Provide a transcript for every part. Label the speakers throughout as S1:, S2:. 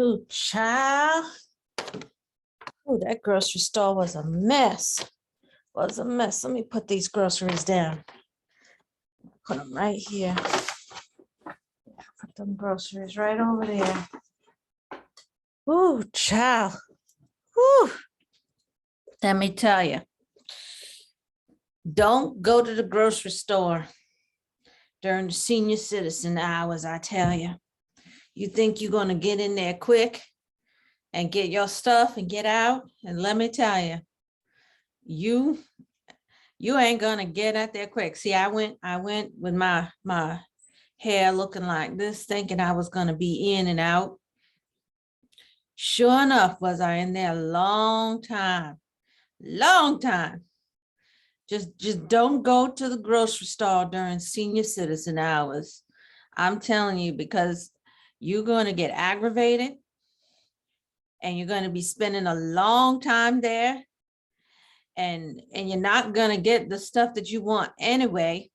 S1: Ooh, child. Ooh, that grocery store was a mess. Was a mess. Let me put these groceries down. Put them right here. Put them groceries right over there. Ooh, child. Ooh. Let me tell you. Don't go to the grocery store during the senior citizen hours, I tell you. You think you're going to get in there quick and get your stuff and get out? And let me tell you, you ain't gonna get out there quick. See, I went with my hair looking like this, thinking I was gonna be in and out. Sure enough, was I in there a long time. Just don't go to the grocery store during senior citizen hours. I'm telling you, because you're gonna get aggravated and you're gonna be spending a long time there. And you're not gonna get the stuff that you want anyway,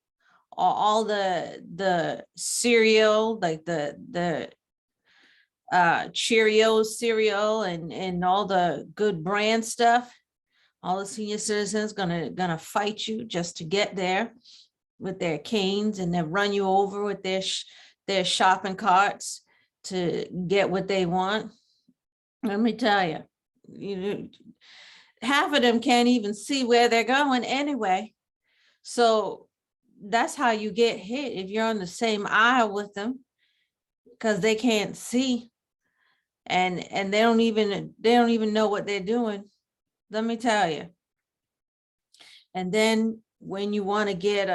S1: or all the cereal, like the Cheerios cereal and all the good brand stuff. All the senior citizens gonna fight you just to get there with their canes, and then run you over with their shopping carts to get what they want. Let me tell you, half of them can't even see where they're going anyway. So that's how you get hit if you're on the same aisle with them, because they can't see, and they don't even know what they're doing. Let me tell you. And then when you want to get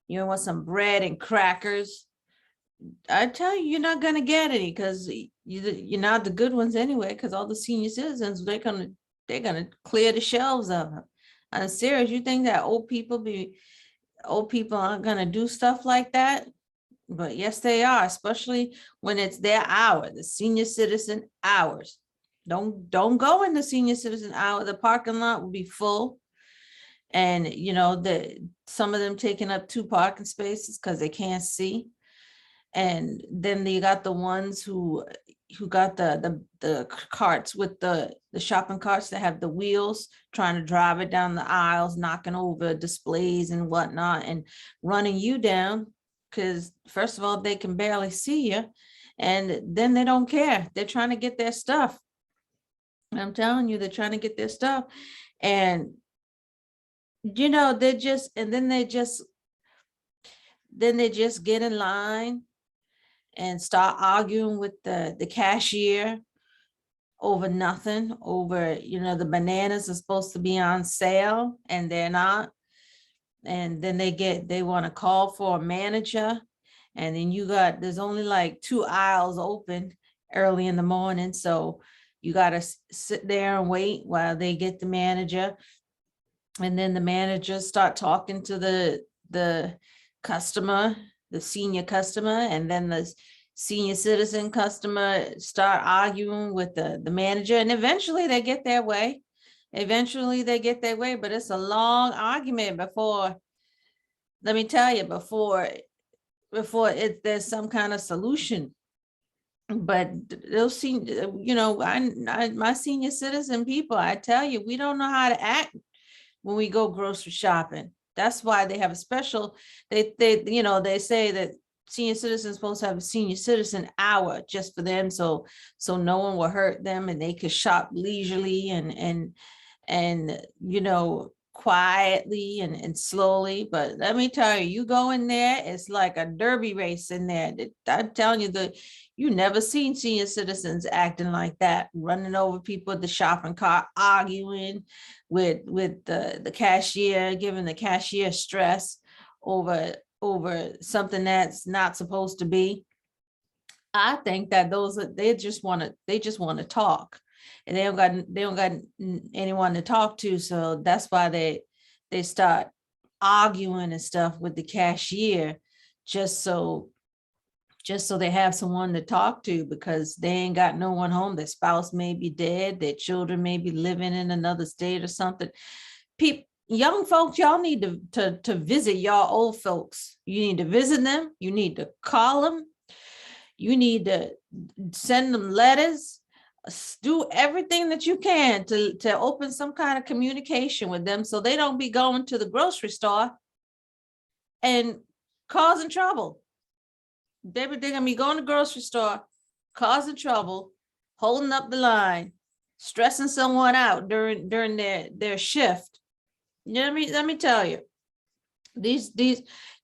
S1: want some bread and crackers, I tell you, you're not gonna get any, because you're not the good ones anyway, because all the senior citizens, they're gonna clear the shelves of them. I'm serious. You think that old people aren't gonna do stuff like that? But yes, they are, especially when it's their hour, the senior citizen hours. Don't go in the senior citizen hour. The parking lot will be full. And some of them taking up 2 parking spaces because they can't see. And then you got the ones who got the carts with the shopping carts that have the wheels, trying to drive it down the aisles, knocking over displays and whatnot, and running you down, because first of all, they can barely see you, and then they don't care. They're trying to get their stuff. I'm telling you, they're trying to get their stuff. And they just get in line and start arguing with the cashier over nothing, over, the bananas are supposed to be on sale and they're not. And then they want to call for a manager. And then there's only like 2 aisles open early in the morning. So you got to sit there and wait while they get the manager. And then the managers start talking to the customer, the senior customer, and then the senior citizen customer start arguing with the manager, and eventually they get their way. But it's a long argument before, let me tell you, before there's some kind of solution. But those senior, my senior citizen people, I tell you, we don't know how to act when we go grocery shopping. That's why they have a special, they say that senior citizens supposed to have a senior citizen hour just for them, so no one will hurt them and they could shop leisurely and quietly and slowly. But let me tell you, you go in there, it's like a derby race in there. I'm telling you, you never seen senior citizens acting like that, running over people at the shopping cart, arguing with the cashier, giving the cashier stress over something that's not supposed to be. I think that they just want to talk, and they don't got anyone to talk to, so that's why they start arguing and stuff with the cashier, just so they have someone to talk to, because they ain't got no one home. Their spouse may be dead, their children may be living in another state or something. Young folks, y'all need to visit y'all old folks. You need to visit them. You need to call them. You need to send them letters, do everything that you can to open some kind of communication with them so they don't be going to the grocery store and causing trouble. They're gonna be going to the grocery store, causing trouble, holding up the line, stressing someone out during their shift. Let me tell you, these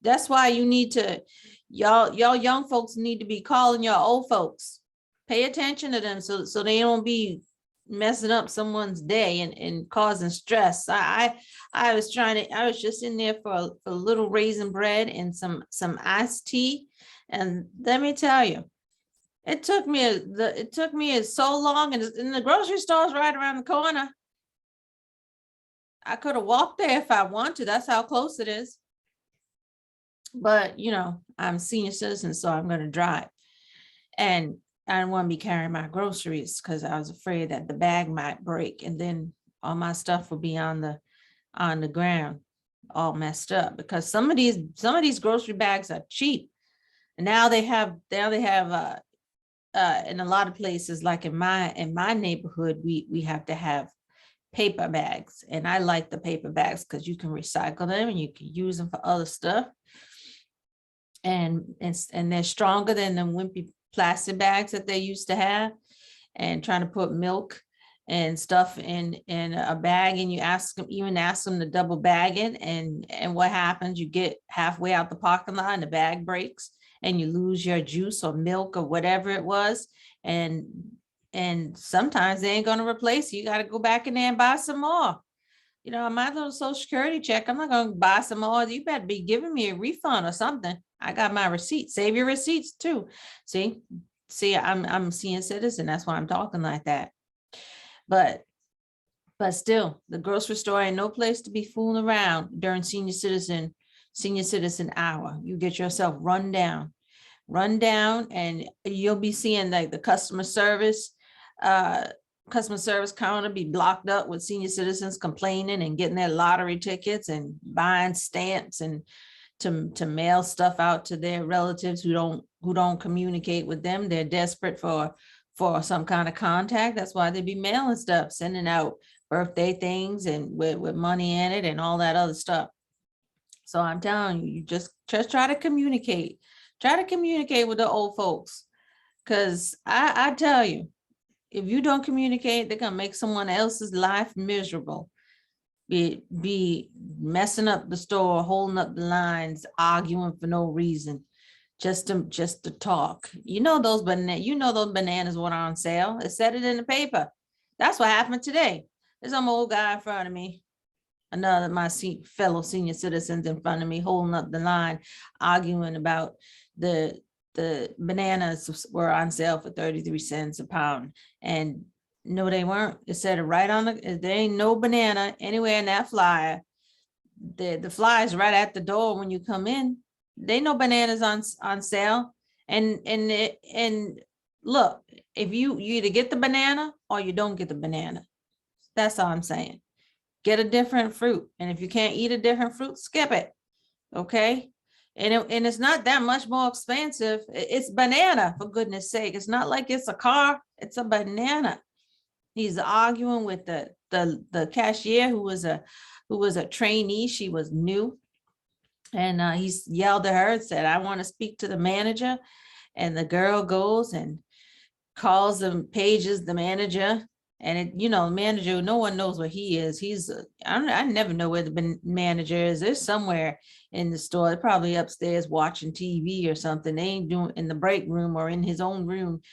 S1: that's why you need to, y'all young folks need to be calling your old folks. Pay attention to them so they don't be messing up someone's day and causing stress. I was just in there for a little raisin bread and some iced tea, and let me tell you, it took me so long, and the grocery store's right around the corner. I could have walked there if I want to. That's how close it is. But I'm a senior citizen, so I'm going to drive, and I didn't want to be carrying my groceries because I was afraid that the bag might break, and then all my stuff will be on the ground, all messed up. Because some of these grocery bags are cheap, and now they have in a lot of places, like in my neighborhood, we have to have paper bags, and I like the paper bags because you can recycle them and you can use them for other stuff, and they're stronger than the wimpy plastic bags that they used to have. And trying to put milk and stuff in a bag, and you ask them to double bag it, and what happens, you get halfway out the parking lot and the bag breaks and you lose your juice or milk or whatever it was, and sometimes they ain't going to replace you got to go back in there and buy some more. My little Social Security check, I'm not going to buy some more. You better be giving me a refund or something. I got my receipt. Save your receipts too. See, I'm a senior citizen. That's why I'm talking like that. But still, the grocery store ain't no place to be fooling around during senior citizen hour. You get yourself run down, and you'll be seeing like the customer service counter be blocked up with senior citizens complaining and getting their lottery tickets and buying stamps and to mail stuff out to their relatives who don't communicate with them. They're desperate for some kind of contact. That's why they be mailing stuff, sending out birthday things and with money in it and all that other stuff. So I'm telling you, just try to communicate. Try to communicate with the old folks, because I tell you, if you don't communicate, they're gonna make someone else's life miserable. Be messing up the store, holding up the lines, arguing for no reason, just to talk. Those bananas were on sale. It said it in the paper. That's what happened today. There's some old guy in front of me, another of my fellow senior citizens in front of me, holding up the line, arguing about the bananas were on sale for 33 cents a pound. And no, they weren't. It said it right on there ain't no banana anywhere in that flyer. The flyer is right at the door when you come in. They no bananas on sale. And look, if you either get the banana or you don't get the banana. That's all I'm saying. Get a different fruit. And if you can't eat a different fruit, skip it. Okay. And it's not that much more expensive. It's banana, for goodness sake. It's not like it's a car. It's a banana. He's arguing with the cashier who was a trainee. She was new. And he yelled at her and said, "I want to speak to the manager." And the girl goes and calls him, pages the manager. And manager, no one knows what he is. I never know where the manager is. There's somewhere in the store. They're probably upstairs watching TV or something. They ain't doing in the break room or in his own room.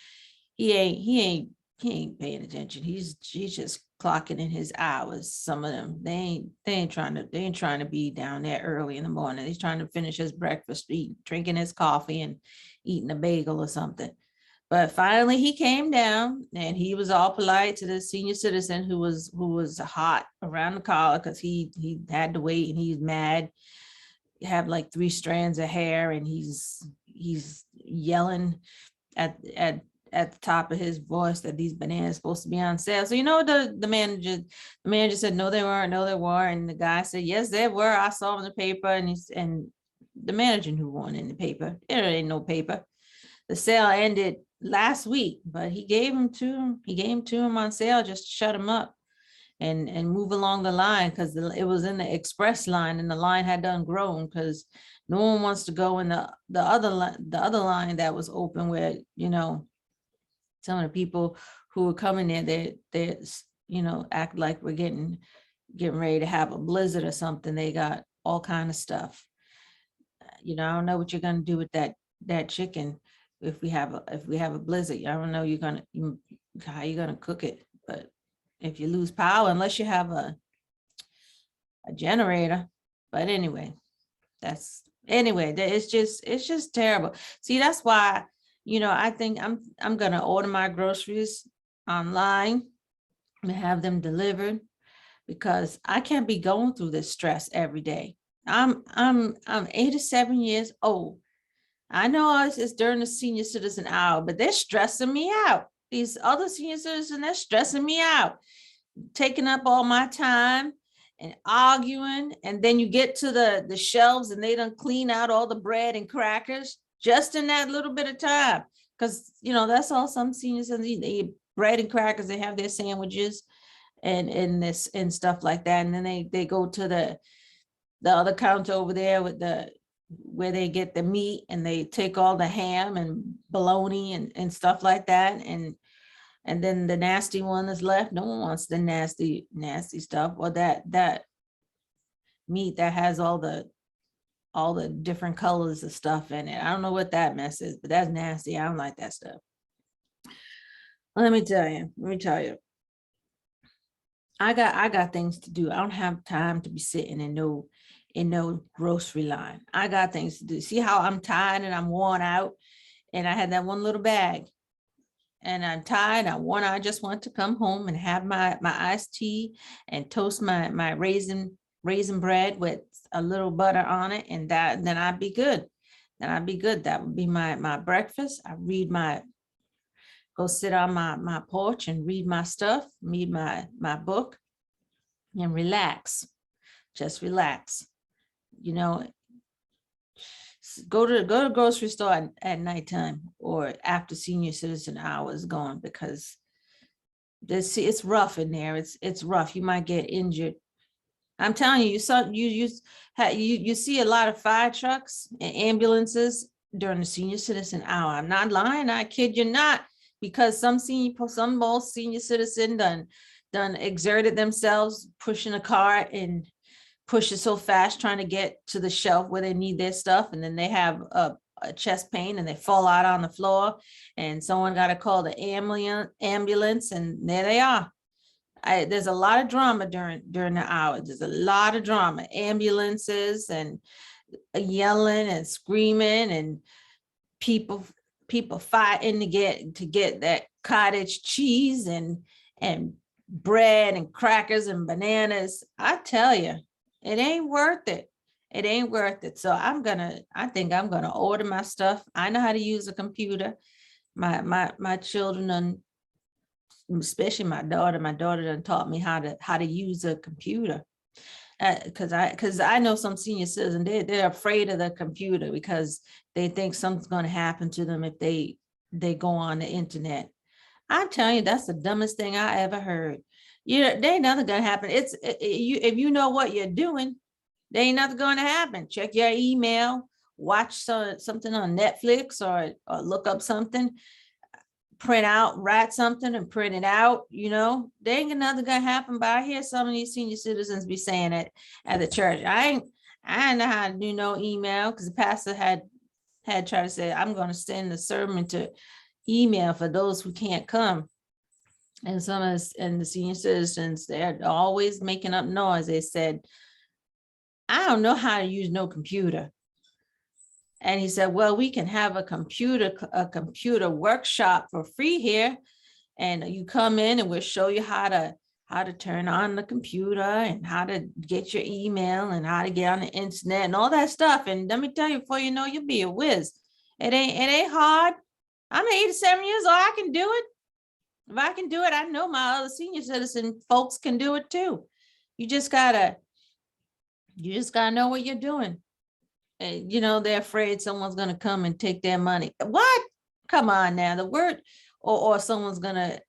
S1: He ain't paying attention. He's just clocking in his hours. Some of them, they ain't trying to be down there early in the morning. He's trying to finish his breakfast, drinking his coffee and eating a bagel or something. But finally he came down and he was all polite to the senior citizen who was hot around the collar because he had to wait, and he's mad. He had like 3 strands of hair, and he's yelling at the top of his voice that these bananas are supposed to be on sale. So the manager said, "No, they weren't. No, they were." And the guy said, "Yes, they were. I saw them in the paper." And the manager knew one in the paper. There ain't no paper. the sale ended last week, but he gave them to him on sale just to shut him up and move along the line, because it was in the express line and the line had done grown, because no one wants to go in the other line that was open, where, you know, some of the people who were coming there, they you know, act like we're getting ready to have a blizzard or something. They got all kind of stuff. You know, I don't know what you're gonna do with that chicken if we have a blizzard. I don't know how you're gonna cook it, but if you lose power, unless you have a generator. But anyway, it's just terrible. See, that's why, you know, I think I'm gonna order my groceries online and have them delivered, because I can't be going through this stress every day. I'm 87 years old. I know it's during the senior citizen hour, but they're stressing me out. These other senior citizens, they're stressing me out, taking up all my time and arguing. And then you get to the shelves and they don't clean out all the bread and crackers just in that little bit of time. Because, you know, that's all some seniors, they eat bread and crackers, they have their sandwiches and this and stuff like that. And then they go to the other counter over there with where they get the meat, and they take all the ham and bologna and stuff like that. And then the nasty one is left. No one wants the nasty stuff, or that meat that has all the different colors of stuff in it. I don't know what that mess is, but that's nasty. I don't like that stuff. Let me tell you. I got things to do. I don't have time to be sitting in no grocery line. I got things to do. See how I'm tired and I'm worn out, and I had that one little bag, and I'm tired, I'm worn out. I just want to come home and have my iced tea and toast my raisin bread with a little butter on it, and then I'd be good. That would be my breakfast. Go sit on my porch and read my stuff, read my book, and relax. Just relax. You know, go to the grocery store at nighttime or after senior citizen hours gone, because it's rough in there. It's rough. You might get injured. I'm telling you, you see a lot of fire trucks and ambulances during the senior citizen hour. I'm not lying. I kid you not. Because some old senior citizen done exerted themselves pushing a cart and push it so fast trying to get to the shelf where they need their stuff, and then they have a chest pain and they fall out on the floor, and someone got to call the ambulance, and there they are. There's a lot of drama during the hour. There's a lot of drama, ambulances and yelling and screaming, and people fighting to get that cottage cheese and bread and crackers and bananas. I tell you, it ain't worth it. It ain't worth it. So I think I'm gonna order my stuff. I know how to use a computer. My children, especially my daughter done taught me how to use a computer. Because I know some senior citizens, they're afraid of the computer because they think something's going to happen to them if they go on the internet. I'm telling you, that's the dumbest thing I ever heard. There ain't nothing going to happen. If you know what you're doing, there ain't nothing going to happen. Check your email, watch something on Netflix, or look up something, write something and print it out. You know, there ain't nothing gonna happen. But I hear some of these senior citizens be saying it at the church. I know how to do no email, because the pastor had tried to say, I'm going to send the sermon to email for those who can't come. And the senior citizens, they're always making up noise. They said, I don't know how to use no computer. And he said, well, we can have a computer workshop for free here. And you come in and we'll show you how to turn on the computer and how to get your email and how to get on the internet and all that stuff. And let me tell you, before you know, you'll be a whiz. It ain't hard. I'm 87 years old. I can do it. If I can do it, I know my other senior citizen folks can do it too. You just gotta know what you're doing. You know, they're afraid someone's going to come and take their money. What? Come on now, the word, or someone's gonna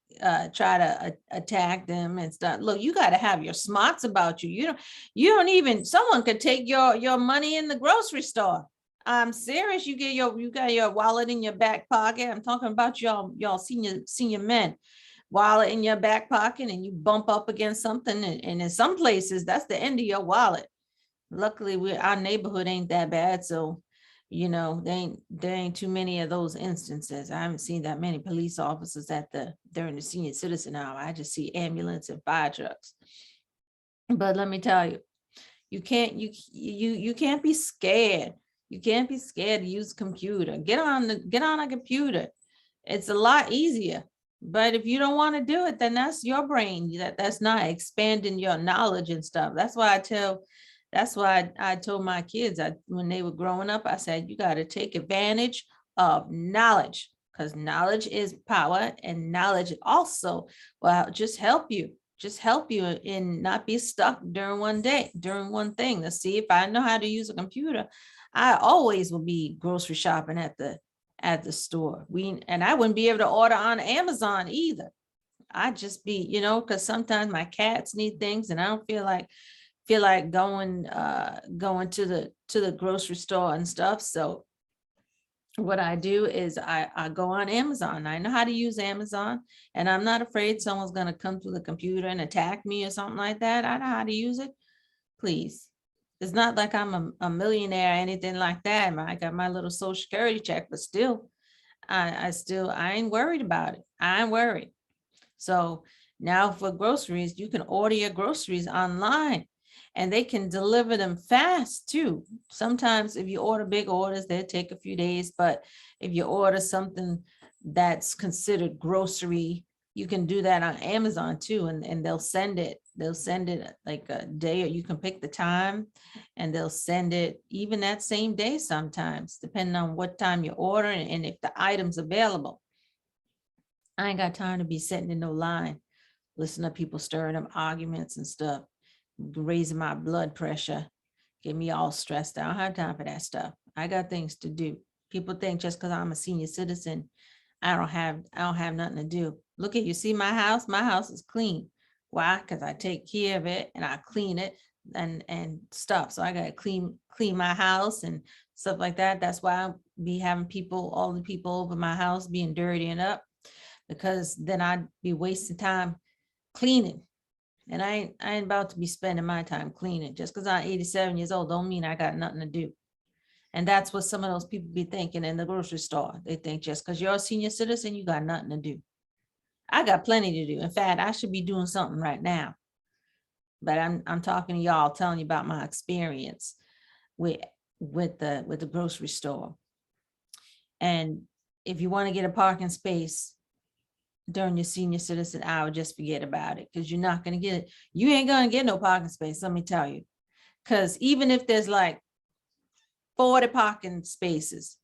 S1: try to attack them and stuff. Look, you got to have your smarts about you. You don't even, someone could take your money in the grocery store. I'm serious. You got your wallet in your back pocket. I'm talking about y'all senior men, wallet in your back pocket, and you bump up against something, and in some places that's the end of your wallet. Luckily, our neighborhood ain't that bad, so there ain't too many of those instances. I haven't seen that many police officers during the senior citizen hour. I just see ambulance and fire trucks. But let me tell you, you can't be scared. You can't be scared to use computer. Get on a computer. It's a lot easier. But if you don't want to do it, then that's your brain. That's not expanding your knowledge and stuff. That's why I told my kids when they were growing up, I said, you got to take advantage of knowledge, because knowledge is power, and knowledge also will just help you and not be stuck during one thing. To see if I know how to use a computer, I always will be grocery shopping at the store. And I wouldn't be able to order on Amazon either. I'd just be, because sometimes my cats need things and I don't feel like going to the grocery store and stuff. So what I do is I go on Amazon. I know how to use Amazon, and I'm not afraid someone's going to come through the computer and attack me or something like that. I know how to use it. Please. It's not like I'm a millionaire or anything like that. I got my little Social Security check, but still, I ain't worried about it. I ain't worried. So now for groceries, you can order your groceries online, and they can deliver them fast too. Sometimes if you order big orders, they take a few days, but if you order something that's considered grocery, you can do that on Amazon too, and they'll send it like a day, or you can pick the time and they'll send it even that same day sometimes, depending on what time you order and if the item's available. I ain't got time to be sitting in no line, listen to people stirring up arguments and stuff, raising my blood pressure, get me all stressed out. I don't have time for that stuff. I got things to do. People think just because I'm a senior citizen, I don't have nothing to do. Look at, you see my house? My house is clean. Why? Because I take care of it and I clean it and stuff. So I gotta clean my house and stuff like that. That's why I'll be having all the people over my house being dirty and up, because then I'd be wasting time cleaning. And I ain't about to be spending my time cleaning. Just because I'm 87 years old don't mean I got nothing to do. And that's what some of those people be thinking in the grocery store. They think just because you're a senior citizen, you got nothing to do. I got plenty to do. In fact, I should be doing something right now. But I'm talking to y'all, telling you about my experience with the grocery store. And if you want to get a parking space during your senior citizen hour, just forget about it, because you're not going to get it. You ain't going to get no parking space, let me tell you. Because even if there's like 40 parking spaces,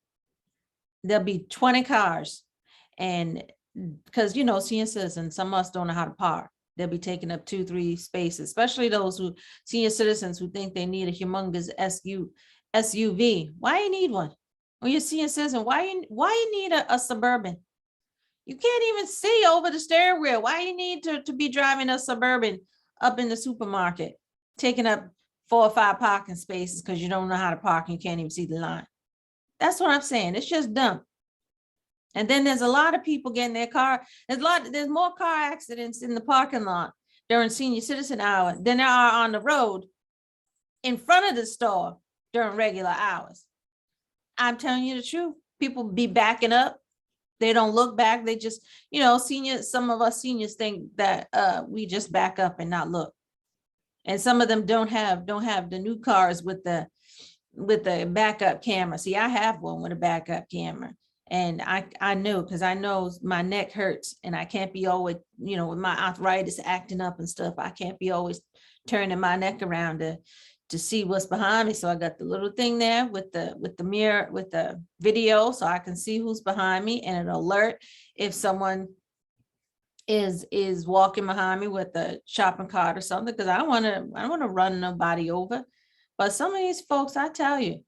S1: there'll be 20 cars. And because, senior citizens, some of us don't know how to park. They'll be taking up 2-3 spaces, especially those senior citizens who think they need a humongous SUV. Why you need one? When you're a senior citizen, why you need a Suburban? You can't even see over the steering wheel. Why you need to be driving a Suburban up in the supermarket, taking up 4 or 5 parking spaces because you don't know how to park and you can't even see the line? That's what I'm saying. It's just dumb. And then there's a lot of people getting their car. There's more car accidents in the parking lot during senior citizen hour than there are on the road in front of the store during regular hours. I'm telling you the truth. People be backing up. They don't look back. They just, some of us seniors think that we just back up and not look. And some of them don't have the new cars with the backup camera. See, I have one with a backup camera. And I know, because I know my neck hurts and I can't be always, with my arthritis acting up and stuff, I can't be always turning my neck around to see what's behind me. So I got the little thing there with the mirror, with the video, so I can see who's behind me, and it'll alert if someone is walking behind me with a shopping cart or something, because I don't want to run nobody over. But some of these folks, I tell you,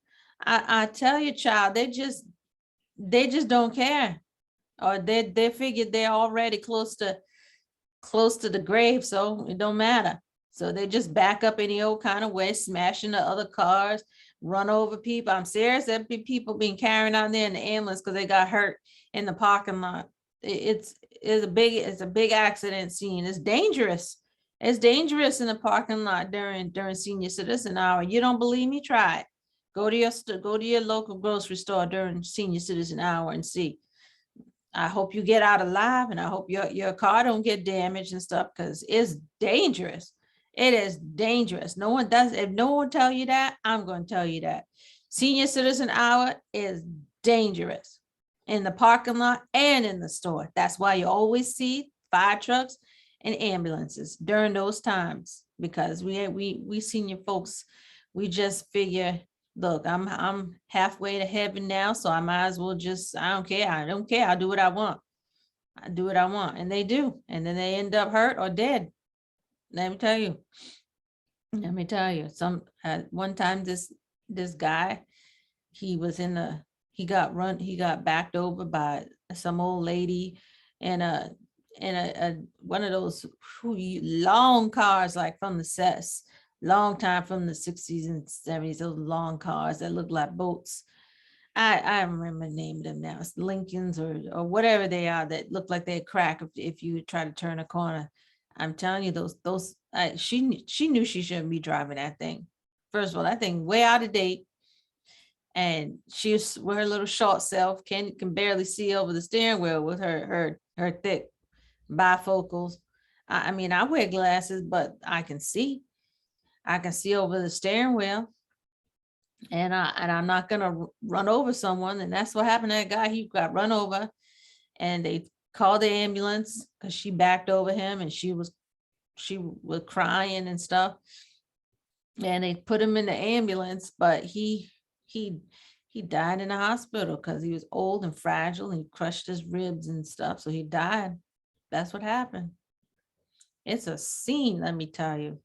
S1: child, they just don't care. or they figured they're already close to the grave, so it don't matter. So they just back up any old kind of way, smashing the other cars, run over people. I'm serious. There be people being carried out there in the ambulance because they got hurt in the parking lot. It's a big accident scene. It's dangerous. It's dangerous in the parking lot during senior citizen hour. You don't believe me? Try it. Go to your local grocery store during senior citizen hour and see. I hope you get out alive, and I hope your car don't get damaged and stuff, because it's dangerous. It is dangerous. No one does. If no one tell you that, I'm going to tell you that. Senior citizen hour is dangerous in the parking lot and in the store. That's why you always see fire trucks and ambulances during those times, because we senior folks, we just figure, look, I'm halfway to heaven now, so I might as well just, I don't care. I'll do what I want. I do what I want. And they do. And then they end up hurt or dead. Let me tell you. Let me tell you. One time this guy, he got backed over by some old lady in a one of those long cars, like from the sets, long time from the 60s and 70s, those long cars that look like boats. I remember naming them now. It's Lincolns or whatever they are that look like they crack if you try to turn a corner. I'm telling you, she knew she shouldn't be driving that thing. First of all, that thing way out of date. And she was with her little short self, can barely see over the steering wheel with her thick bifocals. I mean, I wear glasses, but I can see over the steering wheel, and I'm not gonna run over someone. And that's what happened to that guy. He got run over, and they called the ambulance because she backed over him, and she was crying and stuff. And they put him in the ambulance, but he died in the hospital because he was old and fragile, and he crushed his ribs and stuff. So he died. That's what happened. It's a scene, let me tell you.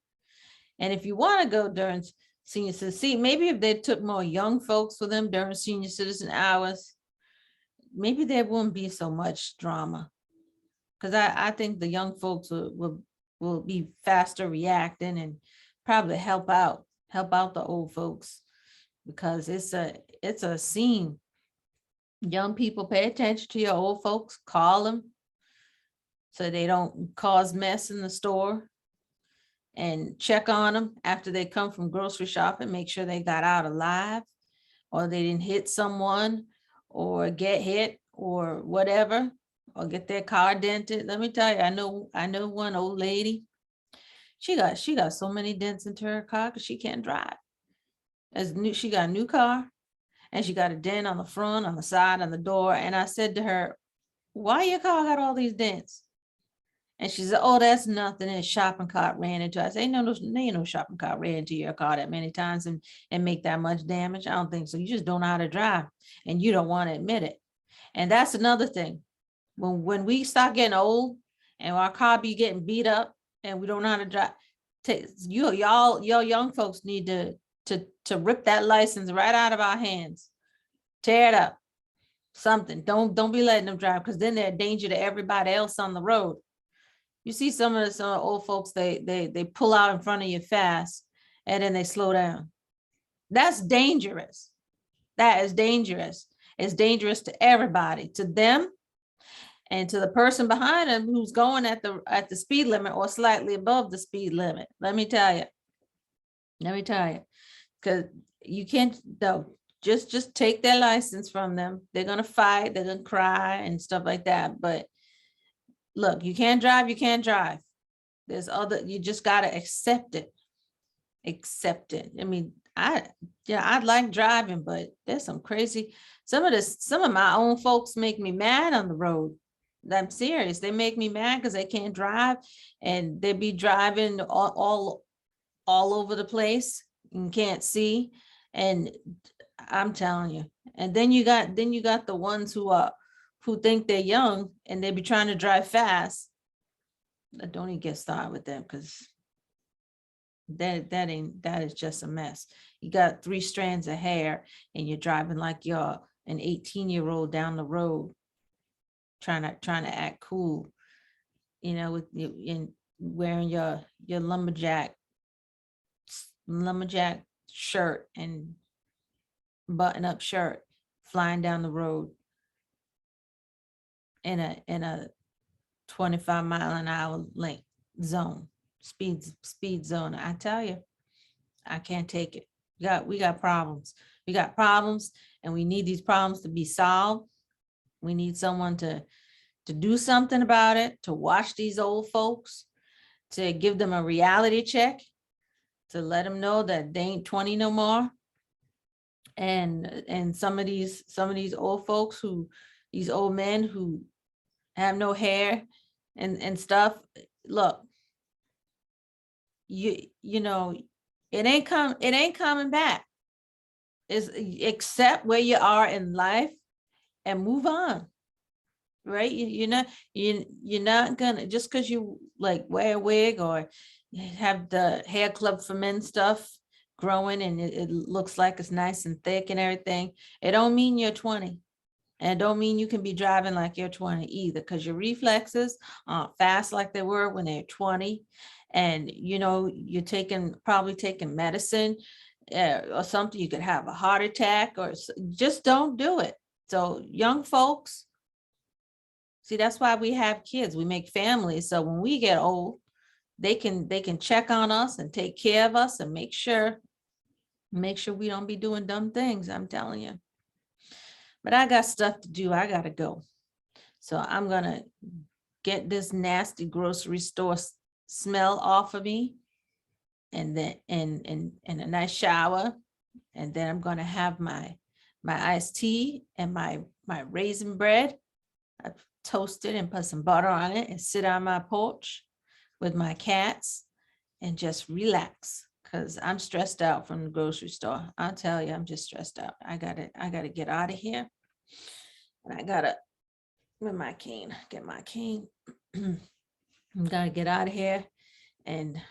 S1: And if you want to go during senior citizen, maybe if they took more young folks for them during senior citizen hours, maybe there wouldn't be so much drama. Because I think the young folks will be faster reacting and probably help out the old folks, because it's a scene. Young people, pay attention to your old folks, call them so they don't cause mess in the store, and check on them after they come from grocery shopping, make sure they got out alive, or they didn't hit someone or get hit or whatever, or get their car dented. Let me tell you, I know one old lady, she got so many dents into her car because she can't drive. She got a new car, and she got a dent on the front, on the side, on the door. And I said to her, why your car got all these dents? And she said, oh, that's nothing. And a shopping cart ran into it. I say, no, ain't no shopping cart ran into your car that many times and make that much damage. I don't think so. You just don't know how to drive, and you don't want to admit it. And that's another thing. When we start getting old and our car be getting beat up and we don't know how to drive, y'all young folks need to rip that license right out of our hands. Tear it up. Something. Don't be letting them drive, because then they're a danger to everybody else on the road. You see some old folks, they pull out in front of you fast, and then they slow down. That's dangerous. That is dangerous. It's dangerous to everybody, to them and to the person behind them who's going at the speed limit or slightly above the speed limit. Let me tell you, because you can't, just take their license from them. They're going to fight, they're going to cry and stuff like that. But look, you can't drive. You just got to accept it. I mean, I like driving, but there's some crazy, some of my own folks make me mad on the road. I'm serious. They make me mad because they can't drive, and they be driving all over the place and can't see. And I'm telling you, and then you got the ones who think they're young and they be trying to drive fast. Don't even get started with them, because that is just a mess. You got 3 strands of hair and you're driving like you're an 18-year-old down the road. trying to act cool, you know, with you in wearing your lumberjack shirt and button up shirt, flying down the road in a 25-mile-an-hour length zone, speed zone. I tell you, I can't take it. We got problems. We got problems, and we need these problems to be solved. We need someone to do something about it, to watch these old folks, to give them a reality check, to let them know that they ain't 20 no more. And some of these old folks these old men who have no hair and stuff, look, you know, it ain't coming back. Is accept where you are in life and move on. Right? You're not gonna, just because you like wear a wig or have the hair club for men stuff growing and it looks like it's nice and thick and everything, it don't mean you're 20. And it don't mean you can be driving like you're 20 either, because your reflexes aren't fast like they were when they're 20. And you know, you're probably taking medicine or something. You could have a heart attack, or just don't do it. So young folks, see, that's why we have kids. We make families. So when we get old, they can check on us and take care of us and make sure we don't be doing dumb things. I'm telling you. But I got stuff to do. I gotta go. So I'm gonna get this nasty grocery store smell off of me, and then and a nice shower, and then I'm gonna have my iced tea and my raisin bread. I've toasted and put some butter on it, and sit on my porch with my cats and just relax, because I'm stressed out from the grocery store. I'll tell you, I'm just stressed out. I gotta get out of here. And I gotta with my cane, get my cane. I gotta get out of here. And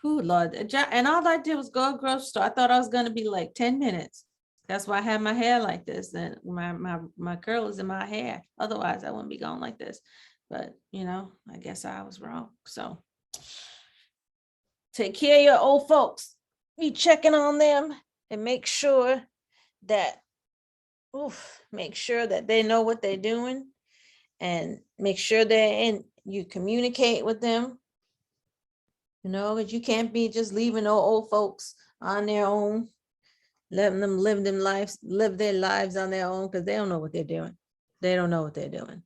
S1: who, Lord, and all I did was go to the grocery store. I thought I was gonna be like 10 minutes. That's why I have my hair like this, and my curl is in my hair. Otherwise, I wouldn't be going like this. But you know, I guess I was wrong. So take care of your old folks. Be checking on them and make sure that they know what they're doing, and make sure you communicate with them. You know, because you can't be just leaving old folks on their own, letting them live their lives on their own, because they don't know what they're doing. They don't know what they're doing.